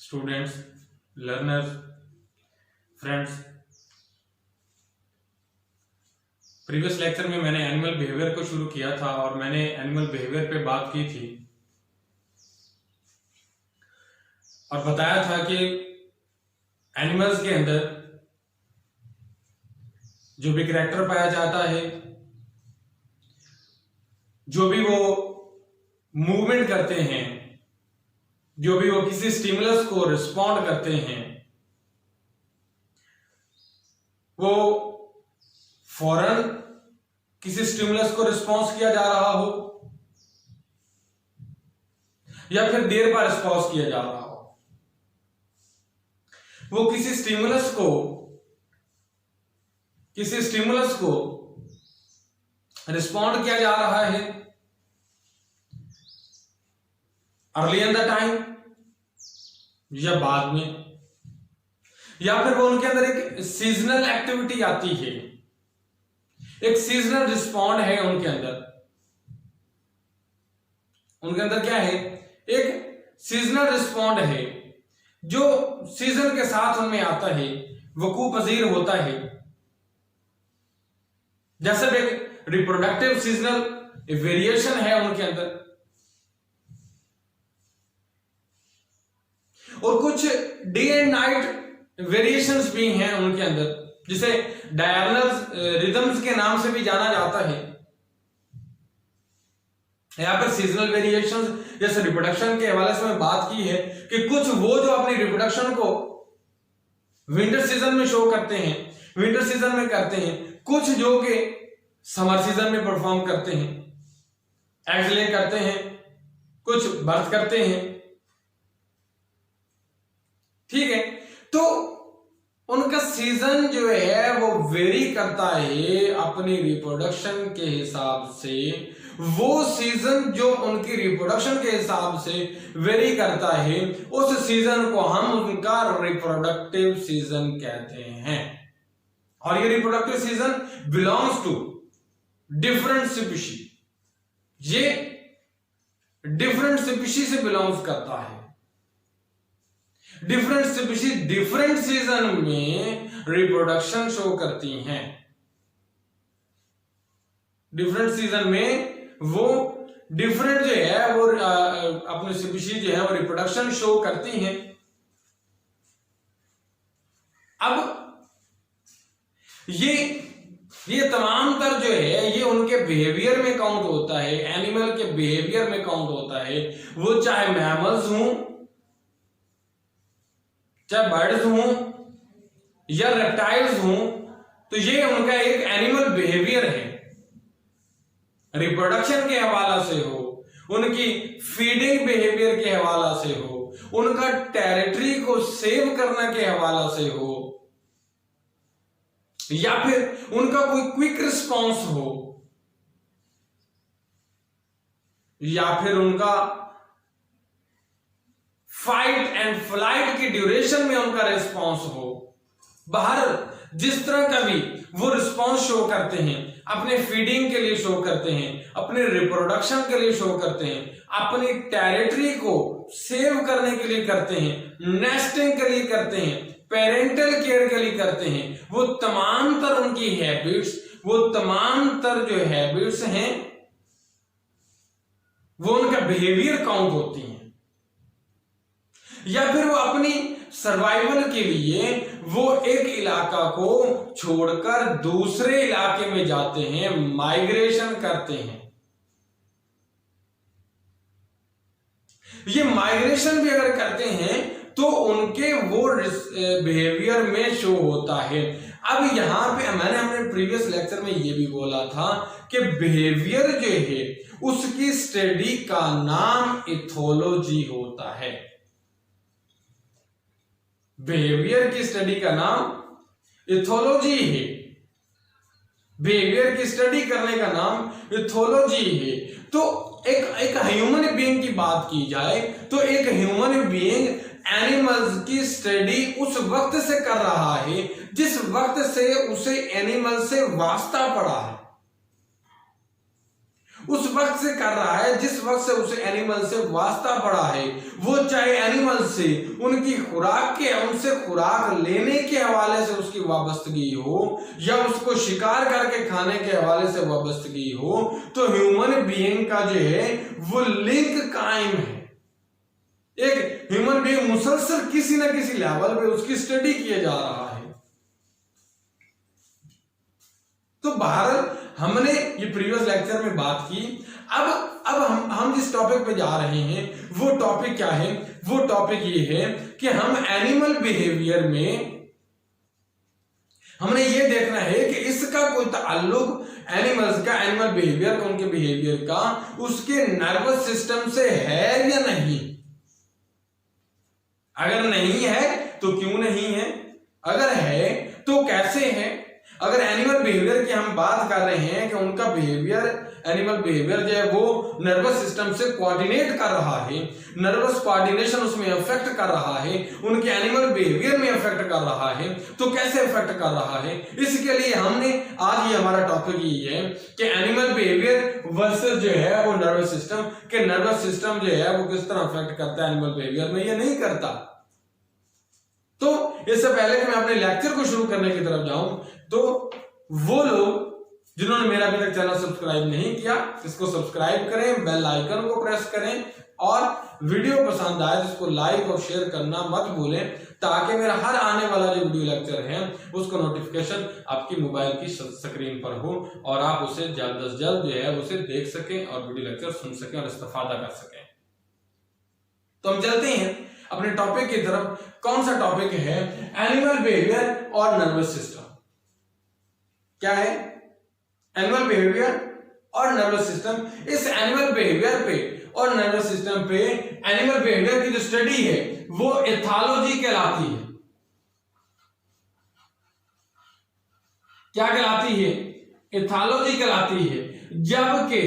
Students, learners, friends, previous lecture में मैंने animal behaviour को शुरू किया था और मैंने एनिमल बिहेवियर पे बात की थी और बताया था कि एनिमल्स के अंदर जो भी करैक्टर पाया जाता है, जो भी वो मूवमेंट करते हैं, जो भी वो किसी स्टिमुलस को रिस्पॉन्ड करते हैं, वो फौरन किसी स्टिमुलस को रिस्पॉन्स किया जा रहा हो या फिर देर पर रिस्पॉन्स किया जा रहा हो, वो किसी स्टिमुलस को रिस्पॉन्ड किया जा रहा है अर्ली इन द टाइम या बाद में, या फिर वो उनके अंदर एक सीजनल एक्टिविटी आती है, एक सीजनल रिस्पॉन्ड है उनके अंदर क्या है, एक सीजनल रिस्पॉन्ड है जो सीजन के साथ उनमें आता है, वकू पजीर होता है। जैसे एक रिप्रोडक्टिव सीजनल वेरिएशन है उनके अंदर, और कुछ डे एंड नाइट वेरिएशंस भी हैं उनके अंदर, जिसे डायरनल रिदम्स के नाम से भी जाना जाता है। यहां पर सीजनल वेरिएशंस जैसे रिप्रोडक्शन के हवाले से मैं बात की है कि कुछ वो जो अपनी रिप्रोडक्शन को विंटर सीजन में शो करते हैं, विंटर सीजन में करते हैं, कुछ जो कि समर सीजन में परफॉर्म करते हैं, एग्स ले करते हैं, कुछ बर्थ करते हैं, ठीक है। तो उनका सीजन जो है वो वेरी करता है अपनी रिप्रोडक्शन के हिसाब से। वो सीजन जो उनकी रिप्रोडक्शन के हिसाब से वेरी करता है, उस सीजन को हम उनका रिप्रोडक्टिव सीजन कहते हैं। और ये reproductive season belongs to different species, ये डिफरेंट स्पीशीज से बिलोंग्स करता है। डिफरेंट स्पीशीज डिफरेंट सीजन में रिप्रोडक्शन शो करती हैं। डिफरेंट सीजन में वो डिफरेंट जो है वो अपने स्पीशीज जो है वो रिप्रोडक्शन शो करती हैं। अब ये तमाम तर जो है ये उनके बिहेवियर में काउंट होता है, एनिमल के बिहेवियर में काउंट होता है। वो चाहे मैमल्स हों, चाहे बर्ड्स हों या रेप्टाइल्स हों, तो ये उनका एक एनिमल बिहेवियर है। रिप्रोडक्शन के हवाला से हो, उनकी फीडिंग बिहेवियर के हवाला से हो, उनका टेरिटरी को सेव करने के हवाला से हो, या फिर उनका कोई क्विक रिस्पॉन्स हो, या फिर उनका फाइट एंड फ्लाइट की ड्यूरेशन में उनका रिस्पॉन्स हो। बाहर जिस तरह का भी वो रिस्पॉन्स शो करते हैं, अपने फीडिंग के लिए शो करते हैं, अपने रिप्रोडक्शन के लिए शो करते हैं, अपनी टेरिटरी को सेव करने के लिए करते हैं, नेस्टिंग के लिए करते हैं, पेरेंटल केयर के लिए करते हैं, वो तमाम तर उनकी हैबिट्स, वो तमाम तर जो हैबिट्स हैं वो उनका बिहेवियर काउंट होती हैं। या फिर वो अपनी सर्वाइवल के लिए वो एक इलाका को छोड़कर दूसरे इलाके में जाते हैं, माइग्रेशन करते हैं। ये माइग्रेशन भी अगर करते हैं तो उनके वो बिहेवियर में शो होता है। अब यहां पे मैंने अपने प्रीवियस लेक्चर में ये भी बोला था कि बिहेवियर जो है उसकी स्टडी का नाम इथोलॉजी होता है। बिहेवियर की स्टडी का नाम इथोलॉजी है। बिहेवियर की स्टडी करने का नाम इथोलॉजी है। तो एक ह्यूमन बीइंग की बात की जाए तो एक ह्यूमन बीइंग एनिमल्स की स्टडी उस वक्त से कर रहा है जिस वक्त से उसे एनिमल से वास्ता पड़ा है। उस वक्त से कर रहा है जिस वक्त से उसे एनिमल से वास्ता पड़ा है। वो चाहे एनिमल से उनकी खुराक के उनसे खुराक लेने के हवाले से उसकी वाबस्तगी हो या उसको शिकार करके खाने के हवाले से वाबस्तगी हो, तो ह्यूमन बीइंग का जो है वो लिंक कायम है। एक ह्यूमन बीइंग मुसलसल किसी न किसी लेवल पे उसकी स्टडी किया जा रहा है। तो बहरहाल हमने ये प्रीवियस लेक्चर में बात की। अब हम जिस टॉपिक पे जा रहे हैं वो टॉपिक क्या है? वो टॉपिक ये है कि हम एनिमल बिहेवियर में हमने ये देखना है कि इसका कोई ताल्लुक एनिमल्स का, एनिमल बिहेवियर का, उनके बिहेवियर का उसके नर्वस सिस्टम से है या नहीं। अगर नहीं है तो क्यों नहीं है, अगर है तो कैसे है। अगर एनिमल बिहेवियर की हम बात कर रहे हैं कि उनका बिहेवियर, एनिमल बिहेवियर जो है वो नर्वस सिस्टम से कोऑर्डिनेट कर रहा है, नर्वस कोऑर्डिनेशन उसमें इफेक्ट कर रहा है, उनके एनिमल बिहेवियर में इफेक्ट कर रहा है, तो कैसे इफेक्ट कर रहा है। इसके लिए हमने आज ये हमारा टॉपिक ये है कि एनिमल बिहेवियर वर्सेस जो है वो नर्वस सिस्टम, के नर्वस सिस्टम जो है वो किस तरह इफेक्ट करता है एनिमल बिहेवियर में या नहीं करता। तो इससे पहले कि मैं अपने लेक्चर को शुरू करने की तरफ जाऊं, तो वो लोग जिन्होंने मेरा अभी तक चैनल सब्सक्राइब नहीं किया, इसको सब्सक्राइब करें, बेल आइकन को प्रेस करें और वीडियो पसंद आए तो इसको लाइक और शेयर करना मत भूलें, ताकि मेरा हर आने वाला जो वीडियो लेक्चर है उसको नोटिफिकेशन आपकी मोबाइल की स्क्रीन पर हो और आप उसे जल्द से जल्द जो है उसे देख सकें और वीडियो लेक्चर सुन सकें और इस्तेफादा कर सकें। तो हम चलते हैं अपने टॉपिक की तरफ। कौन सा टॉपिक है? एनिमल बिहेवियर और नर्वस सिस्टम। क्या है? एनिमल बिहेवियर और नर्वस सिस्टम। इस एनिमल बिहेवियर पे और नर्वस सिस्टम पे, एनिमल बिहेवियर की जो स्टडी है वो एथोलॉजी कहलाती है। क्या कहलाती है? एथोलॉजी कहलाती है। जबकि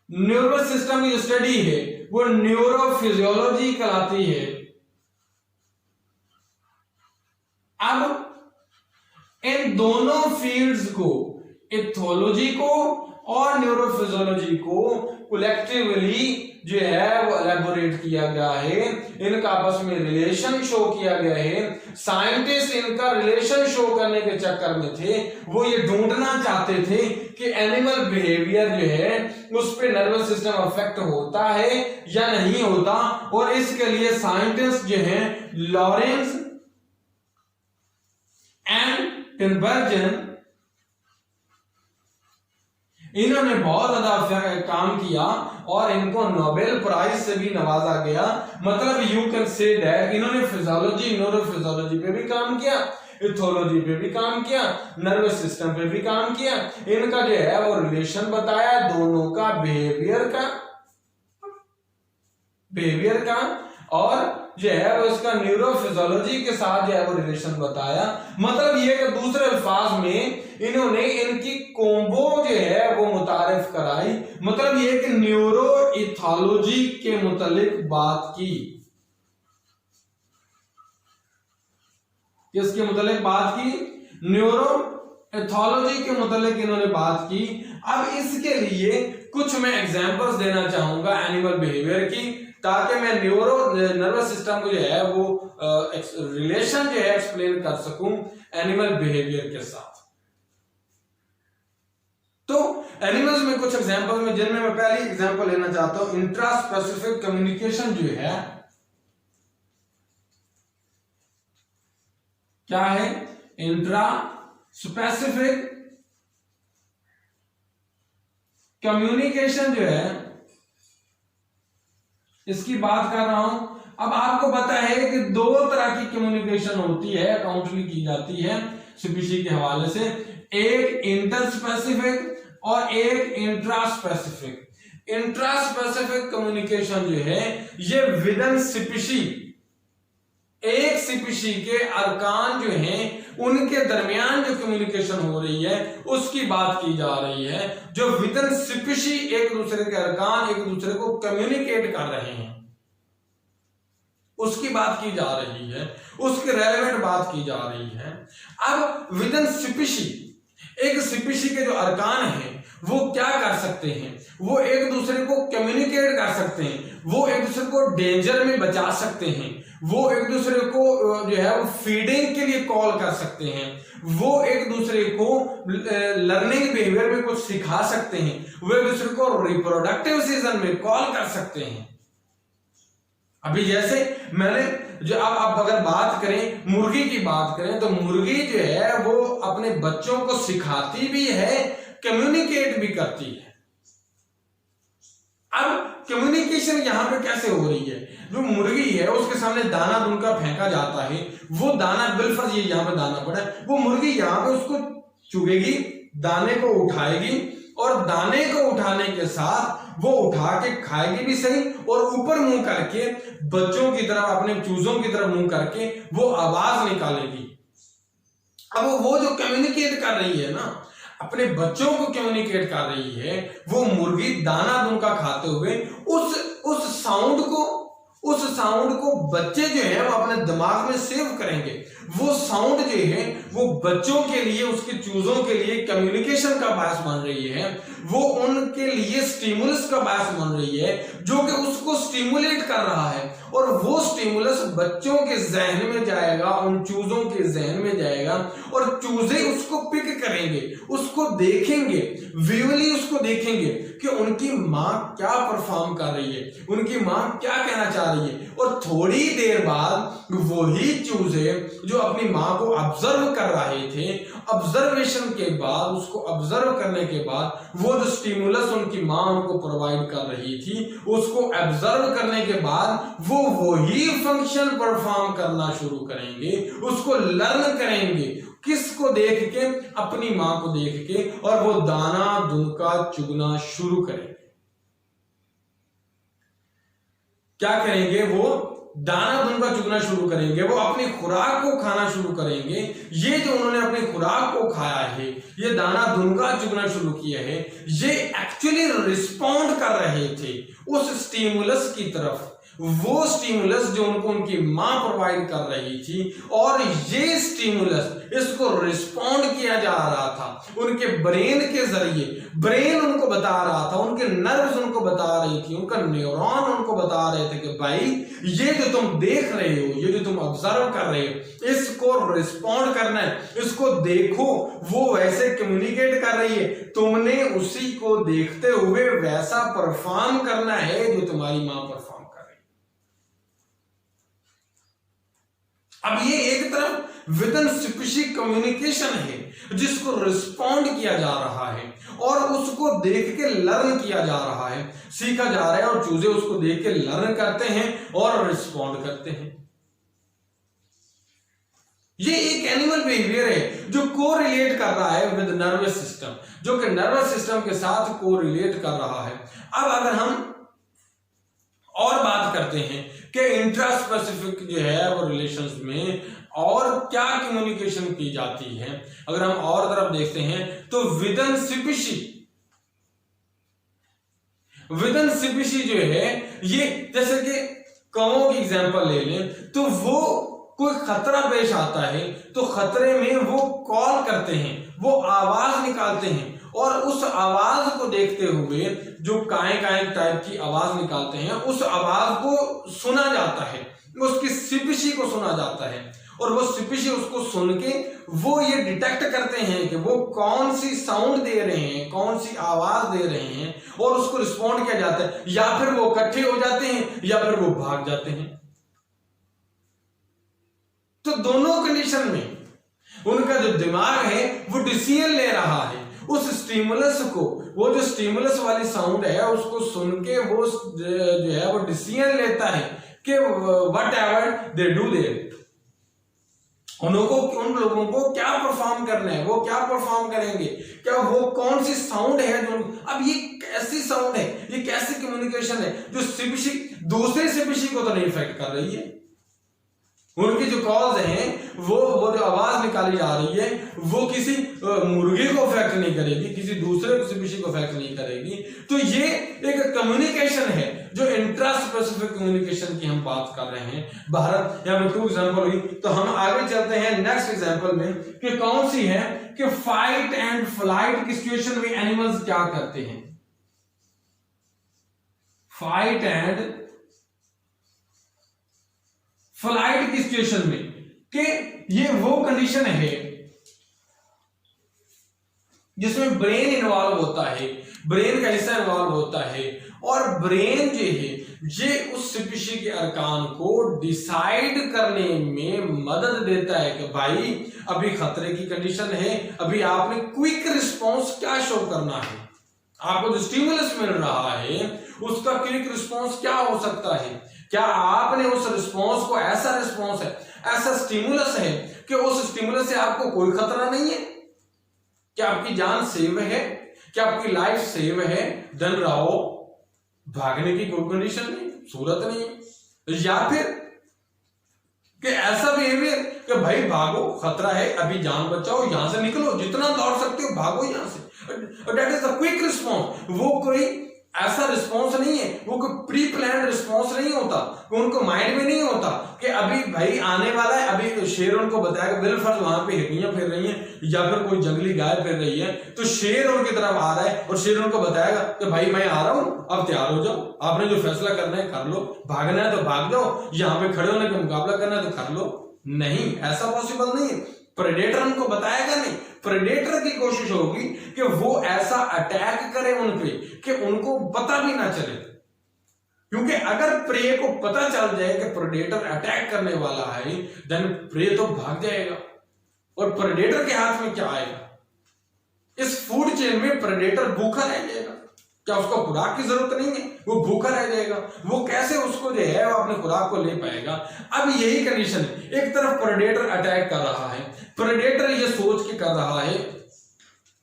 नर्वस सिस्टम की जो स्टडी है वो न्यूरोफिजियोलॉजी कहलाती है। अब इन दोनों फील्ड्स को, एथोलॉजी को और न्यूरोफिजियोलॉजी को कलेक्टिवली जो है वो एलैबोरेट किया गया है। इनका आपस में रिलेशन शो किया गया है। साइंटिस्ट इनका रिलेशन शो करने के चक्कर में थे, वो ये ढूंढना चाहते थे कि एनिमल बिहेवियर जो है उस पे नर्वस सिस्टम अफेक्ट होता है या नहीं होता। और इसके लिए साइंटिस्ट जो हैं लॉरेंस एंड टिनबर्जन, इन्होंने बहुत ज्यादा काम किया और इनको नोबेल प्राइज से भी नवाजा गया। मतलब यू कैन से दैट इन्होंने फिजियोलॉजी, न्यूरोफिजियोलॉजी पे भी काम किया, एथोलॉजी पे भी काम किया, नर्वस सिस्टम पे भी काम किया। इनका जो है वो रिलेशन बताया दोनों का, बिहेवियर का और जो है वो इसका न्यूरोफिजियोलॉजी के साथ जो है वो रिलेशन बताया। मतलब ये कि दूसरे अल्फाज में इन्होंने इनकी कॉम्बो जो है वो मुतारिफ कराई। मतलब ये कि न्यूरो एथोलॉजी के मुतालिक बात की। किसके मुतालिक बात की? न्यूरो एथोलॉजी के मुतालिक इन्होंने बात की। अब इसके लिए कुछ मैं एग्जांपल्स देना चाहूंगा एनिमल बिहेवियर की, ताकि मैं नर्वस सिस्टम को जो है वो रिलेशन जो है एक्सप्लेन कर सकूं एनिमल बिहेवियर के साथ। तो एनिमल्स में कुछ एग्जांपल्स में, जिनमें मैं पहली एग्जांपल लेना चाहता हूं, इंट्रा स्पेसिफिक कम्युनिकेशन जो है, क्या है? इंट्रा स्पेसिफिक कम्युनिकेशन जो है, इसकी बात कर रहा हूं। अब आपको पता है कि दो तरह की कम्युनिकेशन होती है, काउंटली की जाती है स्पीशीज के हवाले से। एक इंटरस्पेसिफिक और एक intra specific. Intra specific communication जो है ये विद इन स्पीशी, एक स्पीशी के अरकान जो हैं उनके दरमियान जो कम्युनिकेशन हो रही है उसकी बात की जा रही है। जो विद इन स्पीशी एक दूसरे के अरकान एक दूसरे को कम्युनिकेट कर रहे हैं उसकी बात की जा रही है, उसके रेलेवेंट बात की जा रही है। अब विद इन स्पीशी, एक स्पीशी के जो अरकान हैं वो क्या कर सकते हैं, वो एक दूसरे को कम्युनिकेट कर सकते हैं, वो एक दूसरे को डेंजर में बचा सकते हैं, वो एक दूसरे को जो है वो फीडिंग के लिए कॉल कर सकते हैं, वो एक दूसरे को लर्निंग बिहेवियर में कुछ सिखा सकते हैं, वो एक दूसरे को रिप्रोडक्टिव सीजन में कॉल कर सकते हैं। अभी जैसे मैंने जो अब अगर बात करें मुर्गी की बात करें तो मुर्गी जो है वो अपने बच्चों को सिखाती भी है, कम्युनिकेट भी करती है। अब कम्युनिकेशन यहां पे कैसे हो रही है, जो मुर्गी है उसके सामने दाना दुनका फेंका जाता है, वो दाना बिलफर्ज ये यहां पे दाना पड़ा है, वो मुर्गी यहां पे उसको चुगेगी, दाने को उठाएगी और दाने को उठाने के साथ वो उठा के खाएगी भी सही और ऊपर मुंह करके बच्चों की तरफ, अपने चूजों की तरफ मुंह करके वो आवाज निकालेगी। अब वो जो कम्युनिकेट कर रही है ना, अपने बच्चों को कम्युनिकेट कर रही है, वो मुर्गी दाना दुनका खाते हुए उस साउंड को बच्चे जो है वो अपने दिमाग में सेव करेंगे। वो साउंड जो है वो बच्चों के लिए, उसके चूजों के लिए कम्युनिकेशन का बायस बन रही है, वो उनके लिए स्टिमुलस का बायस बन रही है, जो कि उसको स्टिमुलेट कर रहा है और वो स्टिमुलस बच्चों के जहन में जाएगा, उन चूजों के जहन में जाएगा और चूजे उसको पिक करेंगे, उसको देखेंगे, विजुअली उसको देखेंगे कि उनकी माँ क्या परफॉर्म कर रही है, उनकी माँ क्या कहना चाह रही है। और थोड़ी देर बाद वही चूजे जो अपनी माँ को ऑब्जर्व कर रहे थे, ऑब्जर्वेशन के बाद, उसको ऑब्जर्व करने के बाद वो जो स्टिमुलस उनकी माँ उनको प्रोवाइड कर रही थी, उसको ऑब्जर्व करने के बाद वो वही फंक्शन परफॉर्म करना शुरू करेंगे, उसको लर्न करेंगे। किसको देख के? अपनी माँ को देख के, और वो दाना दुनका चुगना शुरू करेंगे। क्या करेंगे? वो दाना दुनका चुगना शुरू करेंगे, वो अपनी खुराक को खाना शुरू करेंगे। ये जो उन्होंने अपनी खुराक को खाया है, ये दाना दुनका चुगना शुरू किया है, ये एक्चुअली रिस्पॉन्ड कर रहे थे उस स्टिमुलस की तरफ, वो स्टिमुलस जो उनको उनकी मां प्रोवाइड कर रही थी, और ये स्टिमुलस इसको रिस्पॉन्ड किया जा रहा था उनके ब्रेन के जरिए। ब्रेन उनको बता रहा था, उनके नर्व्स उनको बता रही थी, उनका न्यूरॉन उनको बता रहे थे कि भाई ये जो तुम देख रहे हो, ये जो तुम ऑब्जर्व कर रहे हो, इसको रिस्पॉन्ड करना है, इसको देखो, वो वैसे कम्युनिकेट कर रही है, तुमने उसी को देखते हुए वैसा परफॉर्म करना है जो तुम्हारी मां परफॉर्म। अब ये एक तरफ विद इन स्पीशीज कम्युनिकेशन है जिसको रिस्पॉन्ड किया जा रहा है और उसको देख के लर्न किया जा रहा है, सीखा जा रहा है, और चूजे उसको देख के लर्न करते हैं और रिस्पॉन्ड करते हैं। ये एक एनिमल बिहेवियर है जो को रिलेट कर रहा है विद नर्वस सिस्टम, जो कि नर्वस सिस्टम के साथ को रिलेट कर रहा है। अब अगर हम और बात करते हैं कि इंट्रास्पेसिफिक जो है वो रिलेशंस में और क्या कम्युनिकेशन की जाती है, अगर हम और तरफ देखते हैं तो विद इन स्पीशीज जो है, ये जैसे कि कौओं की एग्जांपल ले लें तो वो कोई खतरा पेश आता है तो खतरे में वो कॉल करते हैं, वो आवाज निकालते हैं, और उस आवाज को देखते हुए जो काए काए टाइप की आवाज निकालते हैं, उस आवाज को सुना जाता है, उसकी स्पीशीज को सुना जाता है, और वो स्पीशीज उसको सुन के वो ये डिटेक्ट करते हैं कि वो कौन सी साउंड दे रहे हैं, कौन सी आवाज दे रहे हैं, और उसको रिस्पॉन्ड किया जाता है। या फिर वो इकट्ठे हो जाते हैं या फिर वो भाग जाते हैं। तो दोनों कंडीशन में उनका जो दिमाग है वो डिसीजन ले रहा है उस स्टिमुलस को, वो जो स्टिमुलस वाली साउंड है उसको सुन के वो जो है वो डिसीजन लेता है कि what ever they do their, उन लोगों को क्या परफॉर्म करना है, वो क्या परफॉर्म करेंगे, क्या वो कौन सी साउंड है जो, अब ये कैसी साउंड है, ये कैसी कम्युनिकेशन है जो स्पीशीज दूसरे स्पीशीज को तो नहीं इफेक्ट कर रही है, उनकी जो कॉज है वो जो आवाज निकाली जा रही है वो किसी मुर्गी को अफेक्ट नहीं करेगी, किसी दूसरे स्पीशीज को अफेक्ट नहीं करेगी। तो ये एक कम्युनिकेशन है जो इंट्रा स्पेसिफिक कम्युनिकेशन की हम बात कर रहे हैं। भारत यहाँ में 2 एग्जांपल हुई, तो हम आगे चलते हैं नेक्स्ट एग्जांपल में कि कौन सी है कि फाइट एंड फ्लाइट की सिचुएशन में एनिमल्स क्या करते हैं। फाइट एंड फ्लाइट की सिचुएशन में कि ये वो कंडीशन है जिसमें ब्रेन इन्वॉल्व होता है, ब्रेन का हिस्सा इन्वॉल्व होता है, और ब्रेन जो है ये उस स्पीशी के अरकान को डिसाइड करने में मदद देता है कि भाई अभी खतरे की कंडीशन है, अभी आपने क्विक रिस्पॉन्स क्या शो करना है, आपको जो स्टिमुलस मिल रहा है उसका क्विक रिस्पॉन्स क्या हो सकता है, क्या आपने उस रिस्पॉन्स को, ऐसा रिस्पॉन्स है, ऐसा स्टिमुलस है कि उस स्टिमुलस से आपको कोई खतरा नहीं है, क्या आपकी जान सेव है, क्या आपकी लाइफ सेव है, देन रहो, भागने की कोई कंडीशन नहीं, सूरत नहीं। या फिर कि ऐसा बिहेवियर कि भाई भागो, खतरा है, अभी जान बचाओ, यहां से निकलो, जितना दौड़ सकते हो भागो यहां से, that is the quick response. वो कोई ऐसा रिस्पॉन्स नहीं है, वो कोई प्री प्लान रिस्पॉन्स नहीं होता, उनको माइंड में नहीं होता कि अभी भाई आने वाला है, अभी शेर उनको बताएगा, बिलफर्ज वहां पे हिरनियां फिर रही हैं या फिर कोई जंगली गाय फिर रही है, तो शेर उनकी तरफ आ रहा है और शेर उनको बताएगा कि भाई मैं आ रहा हूं, अब तैयार हो जाओ, आपने जो फैसला करना है कर लो, भागना है तो भाग जाओ, यहाँ पे खड़े होने का मुकाबला करना है तो कर लो। नहीं, ऐसा पॉसिबल नहीं है, प्रेडेटर उनको बताएगा नहीं, प्रेडेटर की कोशिश होगी कि वो ऐसा अटैक करे उन पे कि उनको पता भी ना चले, क्योंकि अगर प्रे को पता चल जाए कि प्रेडेटर अटैक करने वाला है, देन प्रे तो भाग जाएगा, और प्रेडेटर के हाथ में क्या आएगा, इस फूड चेन में प्रेडेटर भूखा रह जाएगा, क्या उसको खुराक की जरूरत नहीं है, वो भूखा रह जाएगा, वो कैसे उसको जो है वो अपने खुराक को ले पाएगा। अब यही कंडीशन है, एक तरफ प्रेडेटर अटैक कर रहा है, प्रेडेटर ये सोच के कर रहा है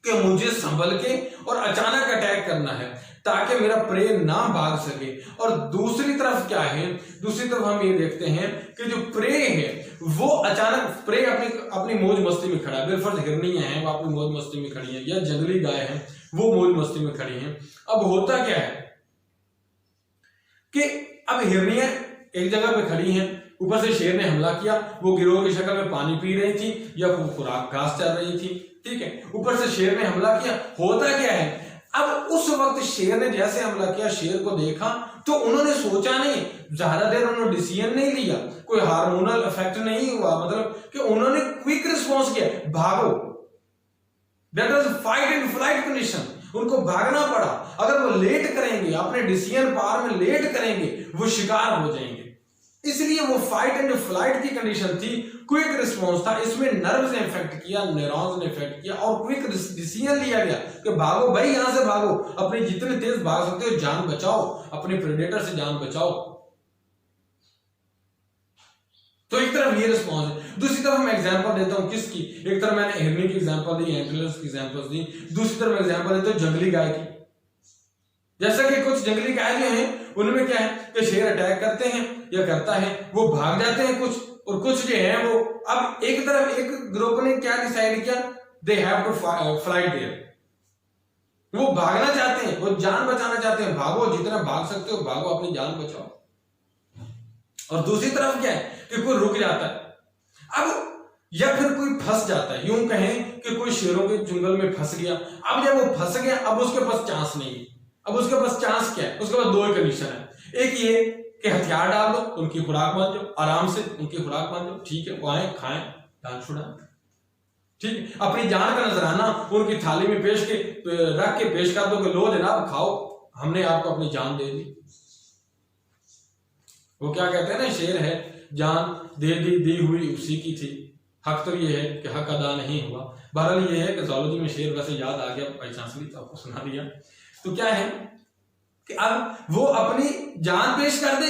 कि मुझे संभल के और अचानक अटैक करना है ताकि मेरा प्रे ना भाग सके, और दूसरी तरफ क्या है, दूसरी तरफ हम ये देखते हैं कि जो प्रे है वो अचानक, प्रे अपनी मौज मस्ती में खड़ा है, बिलफर्ज हिरनियां हैं वो अपनी मौज मस्ती में खड़ी हैं, या जंगली गाय हैं वो मौज मस्ती में खड़ी हैं। अब होता क्या है कि अब हिरनियां एक जगह पे खड़ी हैं, ऊपर से शेर ने हमला किया, वो गिरोह की शक्ल में पानी पी रही थी या वो खुराक घास चल रही थी, ठीक है, ऊपर से शेर ने हमला किया। होता क्या है, अब उस वक्त शेर ने जैसे हमला किया, शेर को देखा तो उन्होंने सोचा नहीं, ज्यादा देर उन्होंने डिसीजन नहीं लिया, कोई हार्मोनल इफेक्ट नहीं हुआ, मतलब कि उन्होंने क्विक रिस्पॉन्स किया, भागो, that was fight and flight condition, उनको भागना पड़ा। अगर वो लेट करेंगे, अपने डिसीजन पावर में लेट करेंगे, वो शिकार हो जाएंगे, इसलिए वो फाइट एंड फ्लाइट की कंडीशन थी, क्विक रिस्पॉन्स था, इसमें नर्व्स ने इफेक्ट किया, न्यूरॉन्स ने इफेक्ट किया, और क्विक डिसीजन लिया गया कि भागो भाई, यहां से भागो, अपने जितने तेज भाग सकते हो जान बचाओ, अपने प्रेडेटर से जान बचाओ। तो एक तरफ ये रिस्पॉन्स है, दूसरी तरफ मैं एग्जांपल देता हूं किसकी, एक तरफ मैंने हिरनी की एग्जांपल दी, एंटलर्स की एग्जांपल दी, दूसरी तरफ एग्जांपल देता हूं जंगली गाय की। जैसा कि कुछ जंगली गाय जो हैं उनमें क्या है कि शेर अटैक करते हैं या करता है, वो भाग जाते हैं कुछ, और कुछ जो है वो, अब एक तरफ एक ग्रुप ने क्या डिसाइड किया, they have to flight there, वो भागना चाहते हैं, वो जान बचाना चाहते हैं, भागो, जितना भाग सकते हो भागो, अपनी जान बचाओ। और दूसरी तरफ क्या है कि कोई रुक जाता है, अब या फिर कोई फंस जाता है, यूं कहें कि कोई शेरों के जंगल में फंस गया, अब जब वो फंस गया, अब उसके पास चांस नहीं, अब उसके पास चांस क्या है, उसके पास दो ही कंडीशन है, एक ये कि हथियार डाल दो, उनकी खुराक बांध दो, आराम से उनकी खुराक बांध दो, ठीक है, वो आए खाएं, जान छुड़ाएं, ठीक है, अपनी जान का नजराना उनकी थाली में पेश के रख के पेश कर दो कि लो जनाब खाओ, हमने आपको अपनी जान दे दी। वो क्या कहते हैं ना, शेर है जान दे दी हुई उसी की थी, हक तो ये है कि हक अदा नहीं हुआ। बहरहाल ये है कि ज़ूलॉजी में शेर वैसे याद आ गया, बाई चांस तो आपको सुना दिया। तो क्या है कि अब वो अपनी जान पेश कर दे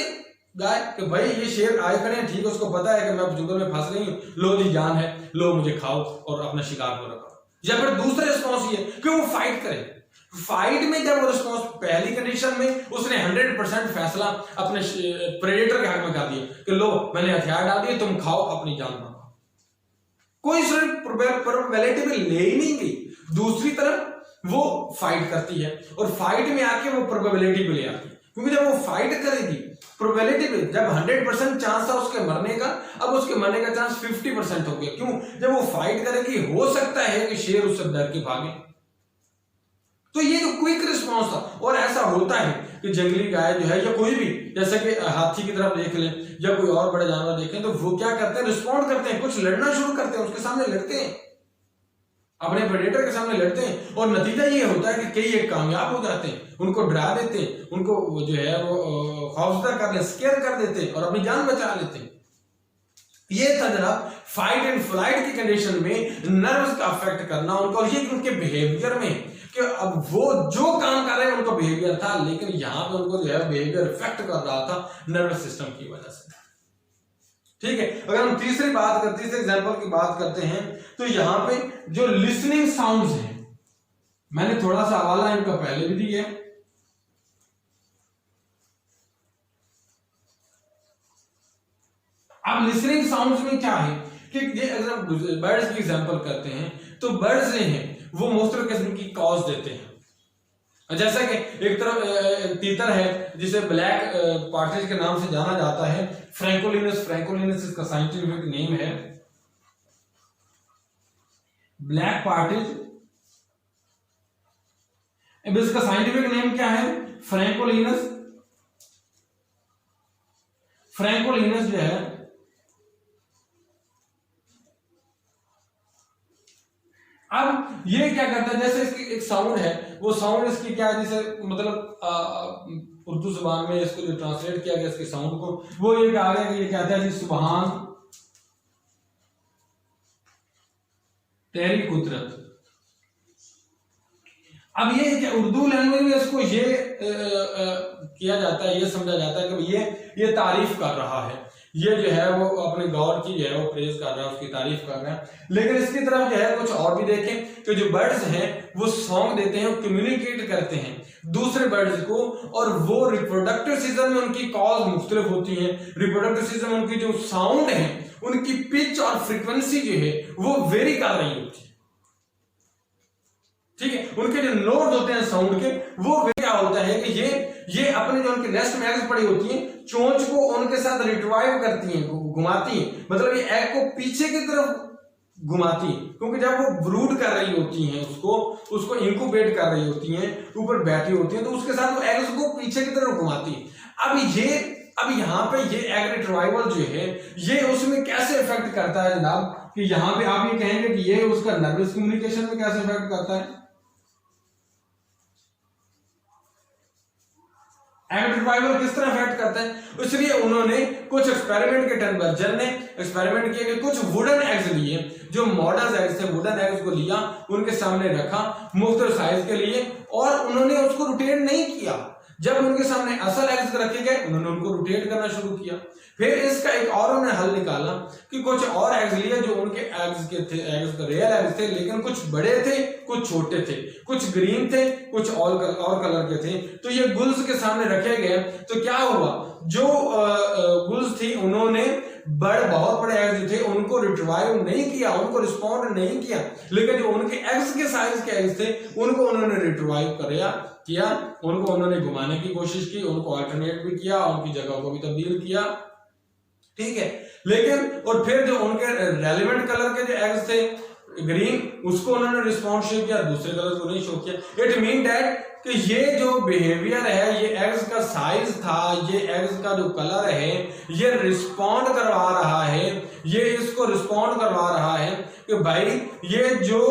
गाय कि भाई ये शेर आए खड़े हैं, ठीक है, उसको पता है कि मैं जंगल में फंस रही हूँ, लो जी जान है, लो मुझे खाओ और अपना शिकार को रखो। या फिर दूसरा रिस्पॉन्स ये कि वो फाइट करे, फाइट में जब वो रिस्पॉन्स पहली कंडीशन में उसने 100% फैसला अपने प्रेडेटर के हक में कर दिया कि लो मैंने हथियार डाल दिए, तुम खाओ अपनी जान बचाओ, कोई सिर्फ प्रोबेबिलिटी में ले ही नहीं गई। दूसरी तरफ वो फाइट करती है और फाइट में आके वो प्रोबेबिलिटी पे ले आती है, क्योंकि जब वो फाइट करेगी प्रोबेबिलिटी पे, जब 100% चांस था उसके मरने का, अब उसके मरने का चांस 50% हो गया। क्यों? जब वो फाइट करेगी हो सकता है कि शेर उससे डर के भागे। तो ये जो क्विक रिस्पॉन्स था, और ऐसा होता है कि जंगली गाय जो है या कोई भी, जैसे कि हाथी की तरफ देख लें या कोई और बड़े जानवर देखें, तो वो क्या करते हैं, रिस्पॉन्ड करते हैं, कुछ लड़ना शुरू करते हैं, उसके सामने लड़ते हैं, अपने प्रेडेटर के सामने लड़ते हैं, और नतीजा ये होता है कि कई एक कामयाब हो जाते हैं, उनको डरा देते हैं, उनको जो है वो खौफजदा कर ले, स्केयर कर देते हैं और अपनी जान बचा लेते हैं। ये था जनाब फाइट एंड फ्लाइट की कंडीशन में नर्व्स का अफेक्ट करना उनको, और ये उनके बिहेवियर में कि अब वो जो काम कर रहे हैं उनको बिहेवियर था, लेकिन यहां पे उनको जो है बिहेवियर इफेक्ट कर रहा था नर्वस सिस्टम की वजह से। ठीक है, अगर हम तीसरी एग्जांपल की बात करते हैं, तो यहां पे जो लिसनिंग साउंड्स हैं, मैंने थोड़ा सा हवाला इनका पहले भी दिया है। अब लिसनिंग साउंड्स में क्या है कि ये अगर हम बर्ड्स की एग्जांपल करते हैं, तो बर्ड्स जो हैं वो मुख्तलिफ किस्म की कॉज देते हैं। जैसा कि एक तरफ तीतर है जिसे ब्लैक पार्ट्रिज के नाम से जाना जाता है, फ्रैंकोलिनस इसका साइंटिफिक नेम है, ब्लैक पार्ट्रिज। अब इसका साइंटिफिक नेम क्या है, फ्रैंकोलिनस जो है अब ये क्या करता है, जैसे इसकी एक साउंड है, वो साउंड इसकी क्या है, जैसे मतलब उर्दू जुबान में इसको जो ट्रांसलेट किया गया इसके साउंड को, वो ये कहा गया कि ये कहता है जी सुभान तेरी कुदरत। अब ये क्या उर्दू लैंग्वेज में इसको ये किया जाता है, ये समझा जाता है कि ये तारीफ कर रहा है, ये जो है वो अपने गॉड की जो है वो प्रेज कर रहा है, उसकी तारीफ कर रहा है। लेकिन इसकी तरफ जो है कुछ और भी देखें कि जो बर्ड्स हैं वो सॉन्ग देते हैं, कम्युनिकेट करते हैं दूसरे बर्ड्स को, और वो रिप्रोडक्टिव सीजन में उनकी कॉज मुख्तलिफ होती है। रिप्रोडक्टिव सीजन में उनकी जो साउंड है, उनकी पिच और फ्रीक्वेंसी जो है वो वेरी कर रही होती है। ठीक है, उनके जो नोट्स होते हैं साउंड के, वो क्या होता है कि ये अपने जो उनके नेस्ट में एग्स पड़ी होती हैं, चोंच को उनके साथ रिट्राइव करती हैं, घुमाती हैं, मतलब ये एग को पीछे की तरफ घुमाती हैं, क्योंकि जब वो ब्रूड कर रही होती हैं, उसको इंक्यूबेट कर रही होती हैं, ऊपर बैठी होती हैं, तो उसके साथ वो एग्स को पीछे की तरफ घुमाती हैं। अब यहाँ पे ये एग रिट्राइवल जो है ये उसमें कैसे इफेक्ट करता है जनाब, कि यहाँ पे आप ये कहेंगे कि ये उसका नर्वस कम्युनिकेशन में कैसे इफेक्ट करता है। एग रिट्राइवल किस तरह इफेक्ट करता है, इसलिए उन्होंने कुछ एक्सपेरिमेंट के टर्नबर्जर ने एक्सपेरिमेंट किए कि कुछ वुडन एग्स लिए, जो मॉडल एग्स थे, वुडन एग्स को लिया, उनके सामने रखा मुख्तलिफ साइज के लिए, और उन्होंने उसको रोटेट नहीं किया। जब उनके सामने असल एग्स रखे गए, उन्होंने उनको रोटेट करना शुरू किया। फिर इसका एक और उन्होंने हल निकाला कि कुछ और एग्स लिए जो उनके एग्स के थे, एग्स तो रियल एग्स थे, लेकिन कुछ बड़े थे, कुछ छोटे थे, कुछ ग्रीन थे, कुछ और कलर के थे। तो ये गुल्स के सामने रखे गए, तो क्या हुआ, जो गुल्स थी उन्होंने बहुत बड़े एग्स थे उनको रिट्राइव नहीं किया, उनको रिस्पॉन्ड नहीं किया, लेकिन जो उनके एग्स के साइज के एग्स थे उनको उन्होंने रिट्राइव किया, उनको उन्होंने घुमाने की कोशिश की, उनको अल्टरनेट भी किया, उनकी जगह को भी तब्दील किया। ठीक है, लेकिन और फिर जो उनके रेलेवेंट कलर के जो एग्स थे ग्रीन, उसको उन्होंने रिस्पॉन्ड शो किया, दूसरे कलर को नहीं शो किया। इट मीन दैट कि ये जो बिहेवियर है, ये एग्स का साइज था, ये एग्स का जो कलर है, ये रिस्पॉन्ड करवा रहा है, ये इसको रिस्पॉन्ड करवा रहा है कि भाई ये जो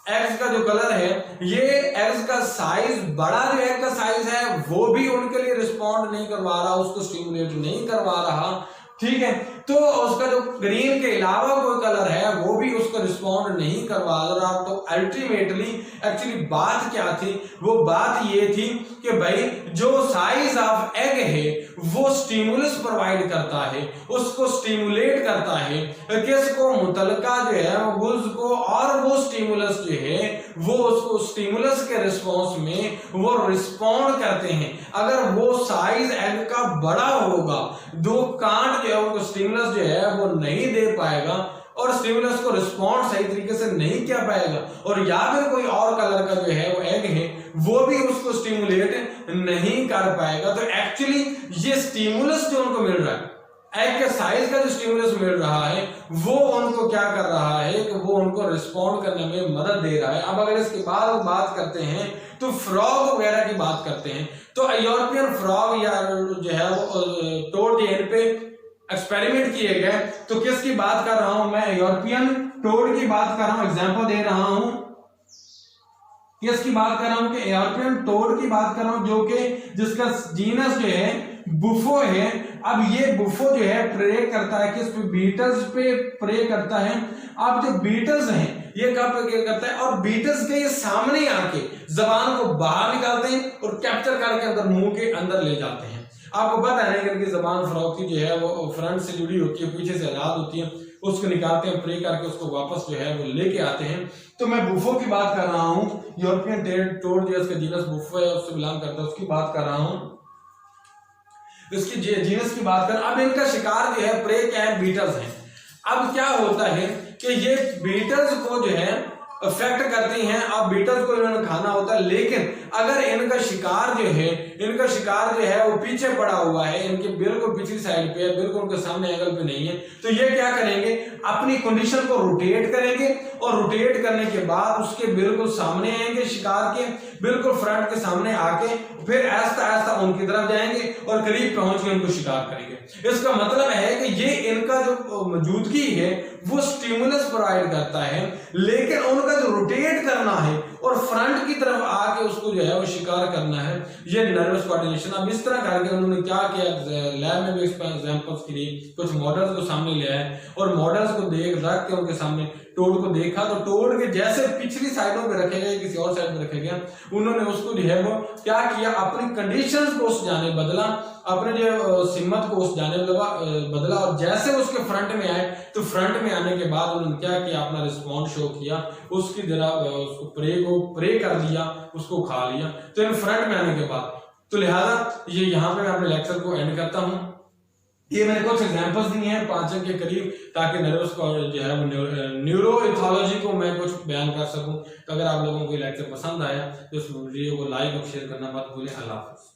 एग्स का जो कलर है, ये एग्स का साइज, बड़ा जो एग का साइज है वो भी उनके लिए रिस्पॉन्ड नहीं करवा रहा, उसको स्टिमुलेट नहीं करवा रहा। ठीक है, तो उसका जो ग्रीन के अलावा कोई कलर है वो भी उसको रिस्पॉन्ड नहीं करवा रहा। तो अल्टीमेटली एक्चुअली बात क्या थी, वो बात ये थी कि भाई जो साइज ऑफ एग है वो स्टिमुलस प्रोवाइड करता है, उसको स्टिमुलेट करता है किसको, मुतलका जो है गुल्स को, और वो स्टिमुलस जो है वो उसको स्टिमुलस के रिस्पॉन्स में वो रिस्पॉन्ड करते हैं। अगर वो साइज एग का बड़ा होगा, दो कांट जो है उनको स्टिमुलस जो है वो नहीं दे पाएगा और स्टिमुलस को रिस्पॉन्ड सही तरीके से नहीं कर पाएगा, और या फिर कोई और कलर का जो है वो एग है वो भी उसको स्टिमुलेट नहीं कर पाएगा। तो एक्चुअली ये स्टिमुलस जो उनको मिल रहा है, एग के साइज का जो स्टिमुलस मिल रहा है वो उनको क्या कर रहा है कि वो उनको रिस्पॉन्ड करने में मदद दे रहा है। अब अगर इसके बाद बात करते हैं तो फ्रॉग वगैरह की बात करते हैं, तो यूरोपियन फ्रॉग या जो है वो टोड के एंड पे एक्सपेरिमेंट किए गए। तो किसकी बात कर रहा हूं मैं, यूरोपियन टोड की बात कर रहा हूं, एग्जांपल दे रहा हूं, किसकी बात कर रहा हूं कि यूरोपियन टोड की बात कर रहा हूं, जो कि जिसका जीनस जो है बुफो है। अब ये बुफो जो है प्रे करता है किस पे, बीटल्स पे प्रे करता है। अब जो बीटल्स हैं ये कब क्या करता है, और बीटल्स के ये सामने आके जबान को बाहर निकालते हैं और कैप्चर करके अंदर मुंह के अंदर ले जाते हैं। आपको पता है कि जबान फ्रॉग की जो है वो फ्रंट से जुड़ी होती है, पीछे से आजाद होती है, उसको निकालते हैं, प्रे करके उसको वापस जो है वो लेके आते हैं। तो मैं बुफो की बात कर रहा हूं, यूरोपियन टोड जो है उसका जीनस बुफो है, उससे बिलोंग करता है, उसकी बात कर रहा हूं, इसकी जीनस की बात कर। अब इनका शिकार जो है प्रे क्या है, बीटल्स हैं। अब क्या होता है कि ये बीटल्स को जो है अफेक्ट करती हैं, अब बीटल्स को इन्होंने खाना होता है, लेकिन अगर इनका शिकार जो है वो पीछे पड़ा हुआ है, इनके बिल्कुल पिछली साइड पे है, बिल्कुल उनके सामने एंगल पे नहीं है, तो ये क्या करेंगे, अपनी कंडीशन को रोटेट करेंगे, और रोटेट करने के बाद उसके बिल्कुल सामने आएंगे, शिकार के बिल्कुल फ्रंट के सामने आके फिर ऐसा ऐसा उनकी तरफ जाएंगे और करीब पहुंच के उनको शिकार करेंगे। इसका मतलब है कि ये इनका जो मौजूदगी है वो स्टिमुलस प्रोवाइड करता है, लेकिन उनका जो रोटेट करना है और फ्रंट की तरफ आके उसको जो है वो शिकार करना है, ये नर्वस कोऑर्डिनेशन। अब इस तरह करके उन्होंने क्या किया, लैब में भी एग्जांपल्स के लिए कुछ मॉडल्स को सामने ले आए और मॉडल्स को रख के उनके सामने टोड को देखा, तो टोड के जैसे पिछली साइडों पे रखे गए किसी और साइड में रखे गए, उन्होंने उसको जो है वो क्या किया, अपनी कंडीशंस को उस जाने बदला, अपने जो सिम्मत को उस जाने बदला, और जैसे उसके फ्रंट में आए तो फ्रंट में आने के बाद उन्होंने क्या किया, अपना रिस्पॉन्स शो किया, उसकी जरा उसको प्रे कर दिया, उसको खा लिया, तो इन फ्रंट में आने के बाद। तो लिहाजा ये यहाँ पे मैं अपने लेक्चर को एंड करता हूँ। ये मैंने कुछ एग्जांपल्स दिए हैं 5 के करीब, ताकि नर्वस को जो है वो न्यूरोइथोलॉजी को मैं कुछ बयान कर सकूं। तो अगर आप लोगों को लेक्चर पसंद आया तो इस वीडियो को लाइक और शेयर करना मत भूलें। अल्लाह हाफ़िज़।